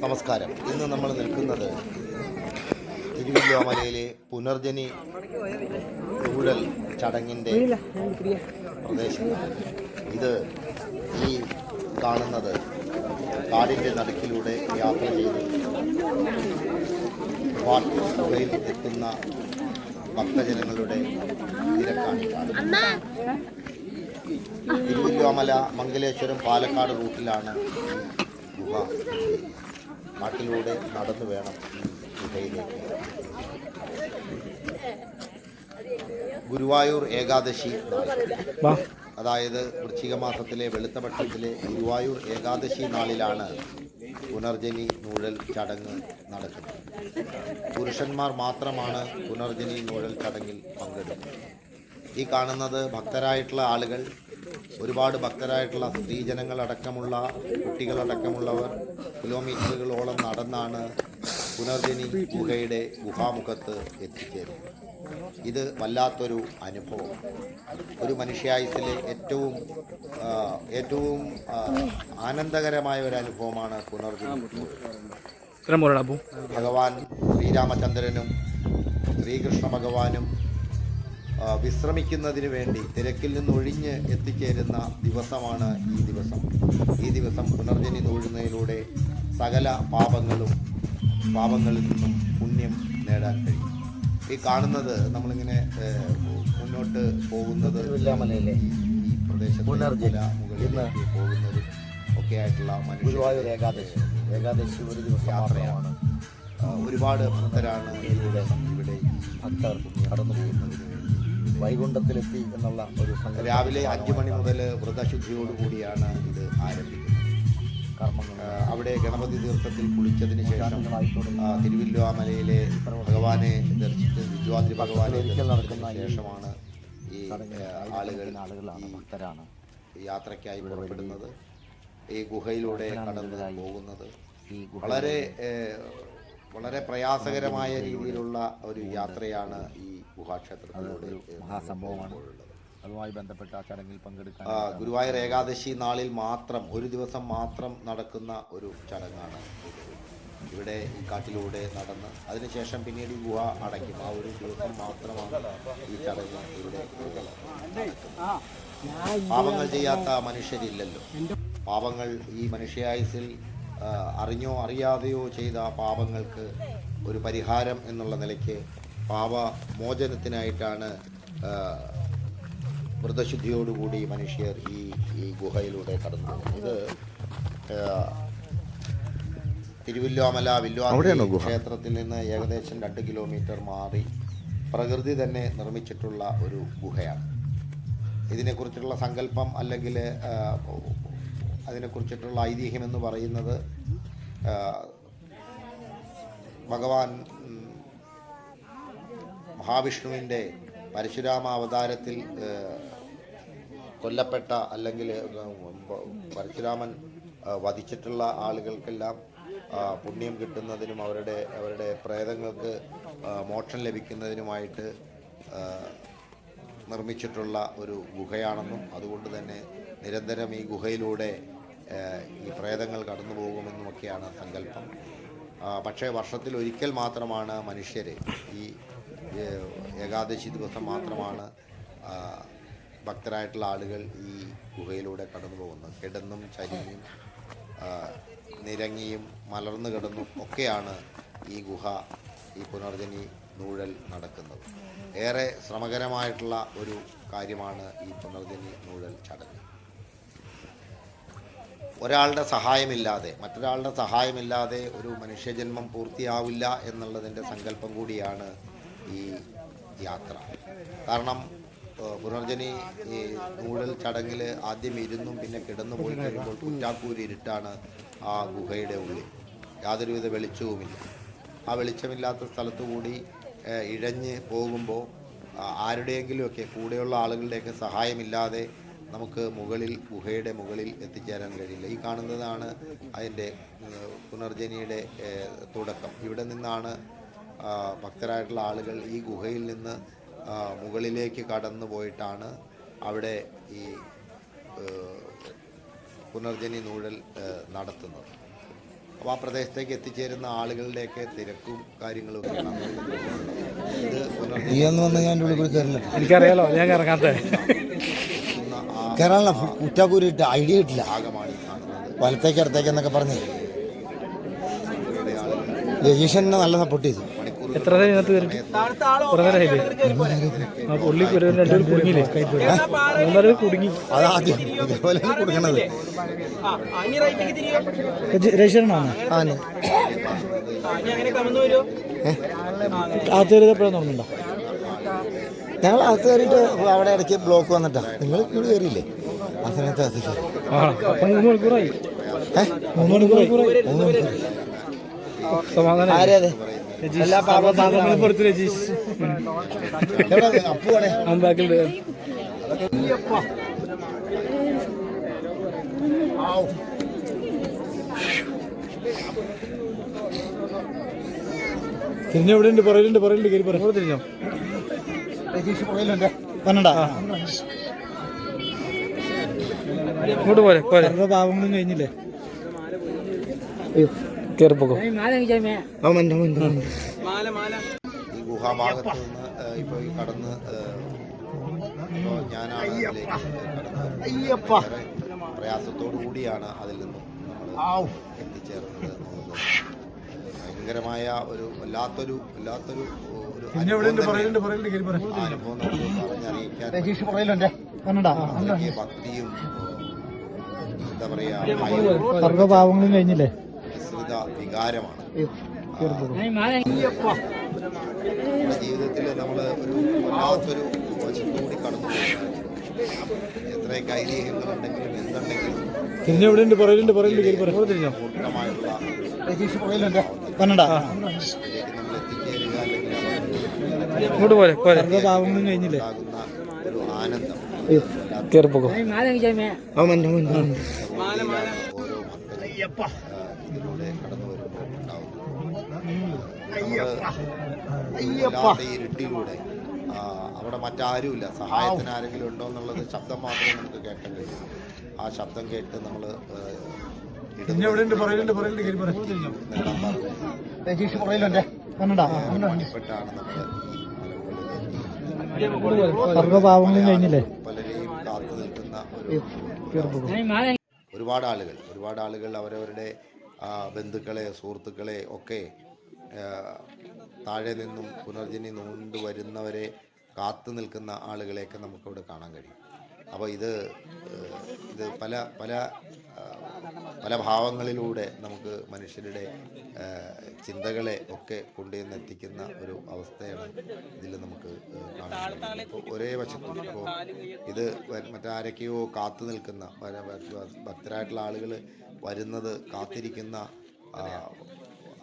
നമസ്കാരം. ഇന്ന് നമ്മൾ നിൽക്കുന്നത് തിരുവല്ലോമലയിലെ പുനർജനി ഊഴൽ ചടങ്ങിൻ്റെ പ്രദേശത്താണ്. ഇത് ഈ കാണുന്നത് കാടിൻ്റെ നടുക്കിലൂടെ യാത്ര ചെയ്ത് ഗുഹയിൽ എത്തുന്ന ഭക്തജനങ്ങളുടെ തിരക്കാണ്. തിരുവല്ലോമല മംഗലേശ്വരം പാലക്കാട് റൂട്ടിലാണ് ഈ ഗുഹ. കാട്ടിലൂടെ നടന്നു വേണം ഈ ഗുഹയിലേക്ക്. ഗുരുവായൂർ ഏകാദശി, അതായത് വൃശ്ചിക മാസത്തിലെ വെളുത്തപക്ഷത്തിലെ ഗുരുവായൂർ ഏകാദശി നാളിലാണ് പുനർജനി നൂഴൽ ചടങ്ങ് നടക്കുന്നത്. പുരുഷന്മാർ മാത്രമാണ് പുനർജനി നൂഴൽ ചടങ്ങിൽ പങ്കെടുക്കുന്നത്. ഈ കാണുന്നത് ഭക്തരായിട്ടുള്ള ആളുകൾ, ഒരുപാട് ഭക്തരായിട്ടുള്ള സ്ത്രീജനങ്ങളടക്കമുള്ള കുട്ടികളടക്കമുള്ളവർ കിലോമീറ്ററുകളോളം നടന്നാണ് പുനർജനി ഗുഹയുടെ ഗുഹാമുഖത്ത് എത്തിച്ചേരുന്നത്. ഇത് വല്ലാത്തൊരു അനുഭവം. ഒരു മനുഷ്യായുസ്സിലെ ഏറ്റവും ആനന്ദകരമായ ഒരു അനുഭവമാണ് പുനർജനി. ഭഗവാൻ ശ്രീരാമചന്ദ്രനും ശ്രീകൃഷ്ണ ഭഗവാനും വിശ്രമിക്കുന്നതിന് വേണ്ടി തിരക്കിൽ നിന്നൊഴിഞ്ഞ് എത്തിച്ചേരുന്ന ദിവസമാണ് ഈ ദിവസം പുനർജനി നൂഴുന്നതിലൂടെ സകല പാപങ്ങളിൽ നിന്നും പുണ്യം നേടാൻ കഴിയും. ഈ കാണുന്നത് നമ്മളിങ്ങനെ മുന്നോട്ട് പോകുന്നത് തിരുവല്ലോമലയിലെ ഈ പ്രദേശത്ത് മുകളിലേക്ക് പോകുന്നതും ഒക്കെ ആയിട്ടുള്ള ഗുരുവായൂർ ഏകാദശി ഒരു ദിവസം യാത്രയാണ്. ഒരുപാട് ഭക്തരാണ് ഇവിടെ ഭക്തർ കടന്നു പോകുന്നതിന് വേണ്ടി വൈകുണ്ഠത്തിലെത്തി എന്നുള്ള ഒരു രാവിലെ 5 മണി മുതൽ വ്രതശുദ്ധിയോടുകൂടിയാണ് ഇത് ആരംഭിക്കുന്നത്. അവിടെ ഗണപതി തീർത്ഥത്തിൽ കുളിച്ചതിന് ശേഷം തിരുവല്ലോമലയിലെ ഭഗവാനെ ദർശിച്ച് വിദ്വാദ്രി ഭഗവാനെ നടക്കുന്ന ശേഷമാണ് ഈ ആളുകളാണ് ഭക്തരാണ് യാത്രയ്ക്കായി പുറപ്പെടുന്നത്. ഈ ഗുഹയിലൂടെ കടന്നു പോകുന്നത് വളരെ പ്രയാസകരമായ രീതിയിലുള്ള ഒരു യാത്രയാണ്. ഈ ഗുഹാക്ഷേത്രത്തിലൂടെ മഹാസംഭവമാണ്. അതുമായി ബന്ധപ്പെട്ട ചടങ്ങിൽ പങ്കെടുക്കാൻ ഗുരുവായൂർ ഏകാദശി നാളിൽ മാത്രം ഒരു ദിവസം മാത്രം നടക്കുന്ന ഒരു ചടങ്ങാണ് ഇവിടെ. ഈ കാട്ടിലൂടെ നടന്ന് അതിനുശേഷം പിന്നീട് ഈ ഗുഹ അടയ്ക്കും. ആ ഒരു ദിവസം മാത്രമാണ് ഈ ചടങ്ങ് ഇവിടെ. പാപങ്ങൾ ചെയ്യാത്ത മനുഷ്യരില്ലല്ലോ. പാപങ്ങൾ ഈ മനുഷ്യായുസ്സിൽ അറിഞ്ഞോ അറിയാതെയോ ചെയ്ത പാപങ്ങൾക്ക് ഒരു പരിഹാരം എന്നുള്ള നിലയ്ക്ക് പാപമോചനത്തിനായിട്ടാണ് വ്രതശുദ്ധിയോടുകൂടി മനുഷ്യർ ഈ ഗുഹയിലൂടെ കടന്നു പോകുന്നത്. ഇത് തിരുവല്ലോമല വില്വാദ്രി ക്ഷേത്രത്തിൽ നിന്ന് ഏകദേശം 2 കിലോമീറ്റർ മാറി പ്രകൃതി തന്നെ നിർമ്മിച്ചിട്ടുള്ള ഒരു ഗുഹയാണ്. ഇതിനെക്കുറിച്ചുള്ള സങ്കല്പം അല്ലെങ്കിൽ അതിനെക്കുറിച്ചിട്ടുള്ള ഐതിഹ്യമെന്ന് പറയുന്നത് ഭഗവാൻ മഹാവിഷ്ണുവിൻ്റെ പരശുരാമ അവതാരത്തിൽ കൊല്ലപ്പെട്ട അല്ലെങ്കിൽ പരശുരാമൻ വധിച്ചിട്ടുള്ള ആളുകൾക്കെല്ലാം പുണ്യം കിട്ടുന്നതിനും അവരുടെ പ്രേതങ്ങൾക്ക് മോക്ഷം ലഭിക്കുന്നതിനുമായിട്ട് നിർമ്മിച്ചിട്ടുള്ള ഒരു ഗുഹയാണെന്നും അതുകൊണ്ട് തന്നെ നിരന്തരം ഈ ഗുഹയിലൂടെ ഈ പ്രേതങ്ങൾ കടന്നു പോകുമെന്നുമൊക്കെയാണ് സങ്കല്പം. പക്ഷേ വർഷത്തിൽ ഒരിക്കൽ മാത്രമാണ് മനുഷ്യർ ഈ ഏകാദശി ദിവസം മാത്രമാണ് ഭക്തരായിട്ടുള്ള ആളുകൾ ഈ ഗുഹയിലൂടെ കടന്നു പോകുന്നത്. കിടന്നും ചരിഞ്ഞും നിരങ്ങിയും മലർന്നു കിടന്നും ഒക്കെയാണ് ഈ ഗുഹ, ഈ പുനർജനി നൂഴൽ നടക്കുന്നത്. ഏറെ ശ്രമകരമായിട്ടുള്ള ഒരു കാര്യമാണ് ഈ പുനർജനി നൂഴൽ ചടങ്ങ്. മറ്റൊരാളുടെ സഹായമില്ലാതെ ഒരു മനുഷ്യജന്മം പൂർത്തിയാവില്ല എന്നുള്ളതിൻ്റെ സങ്കല്പം കൂടിയാണ് ഈ യാത്ര. കാരണം പുനർജനി ഈ നൂഴൽ ചടങ്ങിൽ ആദ്യം ഇരുന്നും പിന്നെ കിടന്നു പോയി കഴിയുമ്പോൾ കുറ്റാക്കൂരി ഇരുട്ടാണ് ആ ഗുഹയുടെ ഉള്ളിൽ. യാതൊരുവിധ വെളിച്ചവുമില്ല. ആ വെളിച്ചമില്ലാത്ത സ്ഥലത്തു കൂടി ഇഴഞ്ഞ് പോകുമ്പോൾ ആരുടെയെങ്കിലുമൊക്കെ കൂടെയുള്ള ആളുകളുടെയൊക്കെ സഹായമില്ലാതെ നമുക്ക് ഗുഹയുടെ മുകളിൽ എത്തിച്ചേരാൻ കഴിയില്ല. ഈ കാണുന്നതാണ് അതിൻ്റെ പുനർജനിയുടെ തുടക്കം. ഇവിടെ നിന്നാണ് ഭക്തരായിട്ടുള്ള ആളുകൾ ഈ ഗുഹയിൽ നിന്ന് മുകളിലേക്ക് കടന്നു പോയിട്ടാണ് അവിടെ ഈ പുനർജനി നൂഴൽ നടത്തുന്നത്. അപ്പോൾ ആ പ്രദേശത്തേക്ക് എത്തിച്ചേരുന്ന ആളുകളുടെയൊക്കെ തിരക്കും കാര്യങ്ങളൊക്കെയാണ്. ഇത് എനിക്കറിയാലോ, ഞാൻ ഇറങ്ങാത്ത കേരള കുറ്റാക്കൂരിട്ട് ഐഡിയ കിട്ടില്ല. ഭാഗമാണ് ഈ കാണുന്നത്. വലത്തേക്ക് അടുത്തേക്ക് എന്നൊക്കെ പറഞ്ഞ് രജീഷനെ നല്ല സപ്പോർട്ട് ചെയ്തു. എത്ര നേരം കയറിയിട്ട് പുള്ളി രണ്ടുപേരും കുടുങ്ങിയില്ലേ? മൂന്നാലും കുടുങ്ങി. അതാദ്യം ഇതേപോലെ കൊടുക്കണത് രജിസ്റ്ററാണ്. എപ്പോഴാണ് തുറന്നുണ്ടോ? ഞങ്ങൾ അകത്ത് കയറിയിട്ട് അവിടെ ഇടയ്ക്ക് ബ്ലോക്ക് വന്നിട്ടാ. നിങ്ങൾ ഇവിടെ കയറിയില്ലേ ആ സമയത്ത്? അകത്തേക്ക് 3 മണിക്കൂറായി. 3 മണിക്കൂറായി. സമാധാനം. ആരേ എല്ലാ പാപങ്ങളും പുറത്ത് രജീഷ് അപ്പുവാണേ ബാക്കിൽ തിരിഞ്ഞെവിടെയുണ്ട്? പറയലുണ്ട് കയറി പറഞ്ഞു തിരിഞ്ഞോ. രജീഷ് പുറയിലുണ്ട്. വന്നണ്ടാ ഇങ്ങോട്ട് പോരെ പാവങ്ങളും കഴിഞ്ഞില്ലേ? കയറിപ്പോക്കോ. ഈ ഗുഹാഭാഗത്ത് നിന്ന് ഇപ്പോൾ ഈ കടന്ന് ഇപ്പോൾ ഞാനാണ് അതിലേക്ക് പ്രയാസത്തോടു കൂടിയാണ് അതിൽ നിന്നും നമ്മൾ എത്തിച്ചേർന്നത് എന്നുള്ളത് ഭയങ്കരമായ ഒരു വല്ലാത്തൊരു അനുഭവം നമുക്ക് പറഞ്ഞറിയിക്കാൻ ഭക്തിയും എന്താ പറയാ സർവ്വപാവങ്ങളും കഴിഞ്ഞില്ലേ? മിശ്രിത വികാരമാണ്. നമ്മുടെ ജീവിതത്തിൽ നമ്മൾ ഒരു വല്ലാത്തൊരു വശത്തുകൂടി കടന്നു പോകുന്നത്. എത്രയൊക്കെ ഐതിഹ്യങ്ങളുണ്ടെങ്കിലും എന്തുണ്ടെങ്കിലും തിരിഞ്ഞെവിടെയുണ്ട്? പറയലുണ്ട് കയറി പറഞ്ഞു തിരിഞ്ഞോ. പൂർണ്ണമായിട്ടുള്ള പുറയിലുണ്ട്. ഇതിലേക്ക് നമ്മൾ എത്തിച്ചേരുക അല്ലെങ്കിൽ ഇങ്ങോട്ട് പോരെ പാവങ്ങളും കഴിഞ്ഞില്ലേ? ഉണ്ടാകുന്ന ഒരു ആനന്ദം കയറിപ്പോക്കോ. ഓരോ ഭക്തനും ഇതിലൂടെ കടന്നു വരുമ്പോൾ ഉണ്ടാവുന്നത് ഈ ഇരുട്ടിലൂടെ അവിടെ മറ്റാരുമില്ല, സഹായത്തിന് ആരെങ്കിലും ഉണ്ടോ എന്നുള്ളത് ശബ്ദം മാത്രമേ നമുക്ക് കേൾക്കാൻ കഴിയൂ. ആ ശബ്ദം കേട്ട് നമ്മൾ പണിപ്പെട്ടാണ് നമ്മൾ ഈ സർവ്വപാവങ്ങളും കഴിഞ്ഞില്ലേ? പലരെയും കാത്തു നിൽക്കുന്ന ഒരുപാട് ആളുകൾ അവരവരുടെ ബന്ധുക്കളെ സുഹൃത്തുക്കളെ ഒക്കെ താഴെ നിന്നും പുനർജനി നൂണ്ടു വരുന്നവരെ കാത്തു നിൽക്കുന്ന ആളുകളെയൊക്കെ നമുക്കിവിടെ കാണാൻ കഴിയും. അപ്പോൾ ഇത് പല ഭാവങ്ങളിലൂടെ നമുക്ക് മനുഷ്യരുടെ ചിന്തകളെ ഒക്കെ കൊണ്ടുവന്നെത്തിക്കുന്ന ഒരു അവസ്ഥയാണ് ഇതിൽ നമുക്ക് കാണാൻ കഴിയുന്നത്. ഇപ്പോൾ ഒരേ വശത്തും ഇപ്പോൾ ഇത് മറ്റാരൊക്കെയോ കാത്തു നിൽക്കുന്ന ഭക്തരായിട്ടുള്ള ആളുകൾ വരുന്നത് കാത്തിരിക്കുന്ന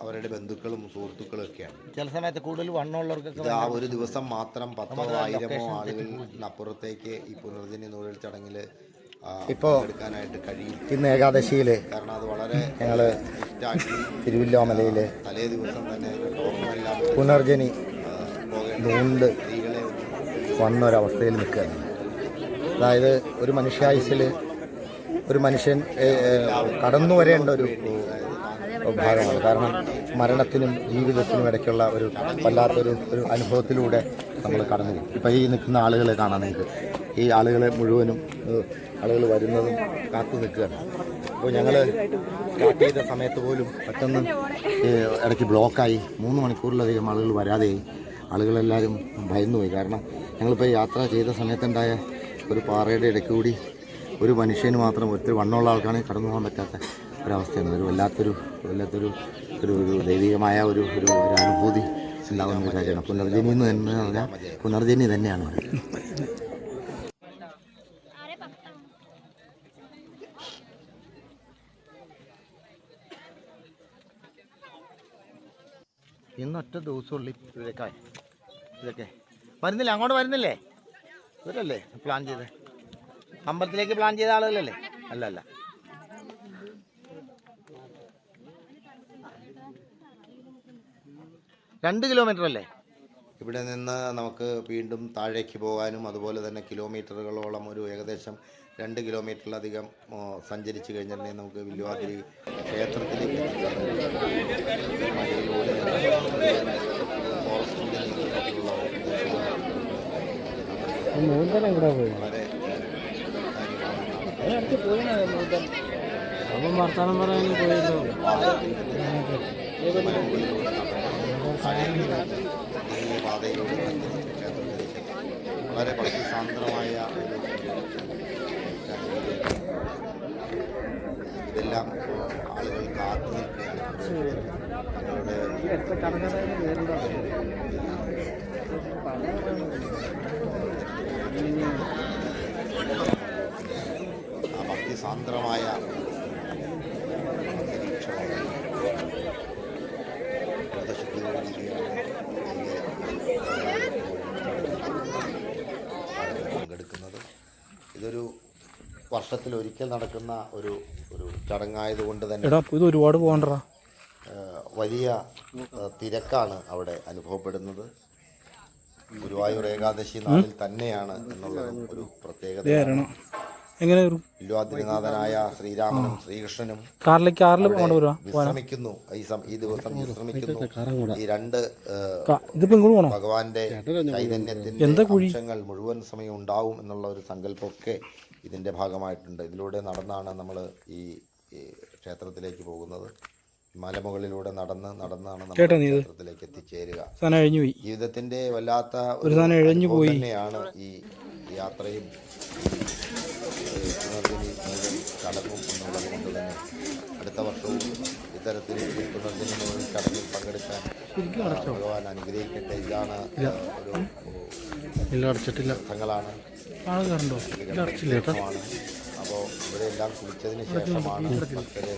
അവരുടെ ബന്ധുക്കളും സുഹൃത്തുക്കളും ഒക്കെയാണ്. ചില സമയത്ത് കൂടുതൽ വണ്ണമുള്ളവർക്ക് ആ ഒരു ദിവസം മാത്രം 10,000 1000 ആളുകളിനപ്പുറത്തേക്ക് ഈ പുനർജനി നൂഴൽ ചടങ്ങിൽ ഇപ്പോൾ എടുക്കാനായിട്ട് കഴിയും. ഇന്ന് ഏകാദശിയില് കാരണം അത് വളരെ ഞങ്ങൾ തിരുവല്ലോമലയില് തലേ ദിവസം തന്നെ ടോക്കണെല്ലാം പുനർജനി നൂണ്ട് വന്നൊരവസ്ഥയിൽ നിൽക്കുകയാണ്. അതായത് ഒരു മനുഷ്യായുസ്സിൽ ഒരു മനുഷ്യൻ കടന്നു വരേണ്ട ഒരു ഭാഗമാണ്. കാരണം മരണത്തിനും ജീവിതത്തിനും ഇടയ്ക്കുള്ള ഒരു വല്ലാത്തൊരു അനുഭവത്തിലൂടെ നമ്മൾ കടന്നു പോകും. ഇപ്പോൾ ഈ നിൽക്കുന്ന ആളുകളെ കാണാൻ നിങ്ങൾക്ക് ഈ ആളുകളെ മുഴുവനും ആളുകൾ വരുന്നതും കാത്തു നിൽക്കുകയാണ്. അപ്പോൾ ഞങ്ങൾ സ്റ്റാർട്ട് ചെയ്ത സമയത്ത് പോലും പെട്ടെന്ന് ഇടയ്ക്ക് ബ്ലോക്കായി 3 മണിക്കൂറിലധികം ആളുകൾ വരാതെയായി. ആളുകളെല്ലാവരും ഭയന്നുപോയി. കാരണം ഞങ്ങളിപ്പോൾ യാത്ര ചെയ്ത സമയത്തുണ്ടായ ഒരു പാറയുടെ ഇടയ്ക്ക് കൂടി ഒരു മനുഷ്യന് മാത്രം ഒത്തിരി വണ്ണമുള്ള ആൾക്കാണെങ്കിൽ കടന്നു പോകാൻ പറ്റാത്ത ഒരവസ്ഥയാണ്. ഒരു വല്ലാത്തൊരു ദൈവികമായ ഒരു അനുഭൂതി ഉണ്ടാകുന്ന ഒരു കാര്യമാണ്. പുനർജനി എന്ന് തന്നെ പറഞ്ഞാൽ പുനർജനി തന്നെയാണ്. ഇന്നൊറ്റ ദിവസമുള്ള ഇതൊക്കെ വരുന്നില്ലേ? അങ്ങോട്ട് വരുന്നില്ലേ? ഇവരല്ലേ പ്ലാൻ ചെയ്ത് അമ്പലത്തിലേക്ക് പ്ലാൻ ചെയ്ത ആളുകളല്ലേ? അല്ല 2 കിലോമീറ്റർ അല്ലേ? ഇവിടെ നിന്ന് നമുക്ക് വീണ്ടും താഴേക്ക് പോകാനും അതുപോലെ തന്നെ കിലോമീറ്ററുകളോളം ഒരു ഏകദേശം 2 കിലോമീറ്ററിലധികം സഞ്ചരിച്ചു കഴിഞ്ഞിട്ടുണ്ടെങ്കിൽ നമുക്ക് വില്വാതിരി ക്ഷേത്രത്തിലേക്ക് എത്തിക്കാൻ മലയിലൂടെ ഫോറസ്റ്റിൻ്റെ നേതൃത്വത്തിലുള്ള വളരെ അപ്പം വർത്താനം പറയാനും പോയല്ലോ. ഈ പാതയിലൂടെ സഞ്ചരിച്ച് ക്ഷേത്രത്തിലേക്ക് എത്തി. വളരെ ഭക്തിസാന്ദ്രമായ ഒരു ഇതെല്ലാം ആളുകൾ കാത്തു നിൽക്കുകയാണ്. ആ ഭക്തിസാന്ദ്രമായ പങ്കെടുക്കുന്നത്. ഇതൊരു വർഷത്തിലൊരിക്കൽ നടക്കുന്ന ഒരു ചടങ്ങായതുകൊണ്ട് തന്നെ ഇത് ഒരുപാട് പോകണ്ടോ, വലിയ തിരക്കാണ് അവിടെ അനുഭവപ്പെടുന്നത്. ഗുരുവായൂർ ഏകാദശി നാളിൽ തന്നെയാണ് എന്നുള്ളത് ഒരു പ്രത്യേകത. എങ്ങനെ വില്വാതിരിനാഥനായ ശ്രീരാമനും ശ്രീകൃഷ്ണനും വിശ്രമിക്കുന്നു. ഈ ദിവസം വിശ്രമിക്കുന്നു. ഈ 2 ഭഗവാന്റെ ചൈതന്യത്തിന്റെ അംശങ്ങൾ മുഴുവൻ സമയം ഉണ്ടാവും എന്നുള്ള ഒരു സങ്കല്പമൊക്കെ ഇതിന്റെ ഭാഗമായിട്ടുണ്ട്. ഇതിലൂടെ നടന്നാണ് നമ്മൾ ഈ ക്ഷേത്രത്തിലേക്ക് പോകുന്നത്. മലമുകളിലൂടെ നടന്നാണ് നമ്മൾ ക്ഷേത്രത്തിലേക്ക് എത്തിച്ചേരുക. ജീവിതത്തിന്റെ വല്ലാത്ത ഒരു തന്നെയാണ് ഈ യാത്രയും ചടങ്ങും എന്നുള്ളത് കൊണ്ട് തന്നെ അടുത്ത വർഷവും ഇത്തരത്തിൽ പുനർജനി ചടങ്ങിൽ പങ്കെടുക്കാൻ ഭഗവാൻ അനുഗ്രഹിക്കട്ടെ. ഇതാണ് ഒരു സ്ഥലങ്ങളാണ്. അപ്പോൾ ഇവിടെയെല്ലാം കുളിച്ചതിന് ശേഷമാണ് ഭക്തര്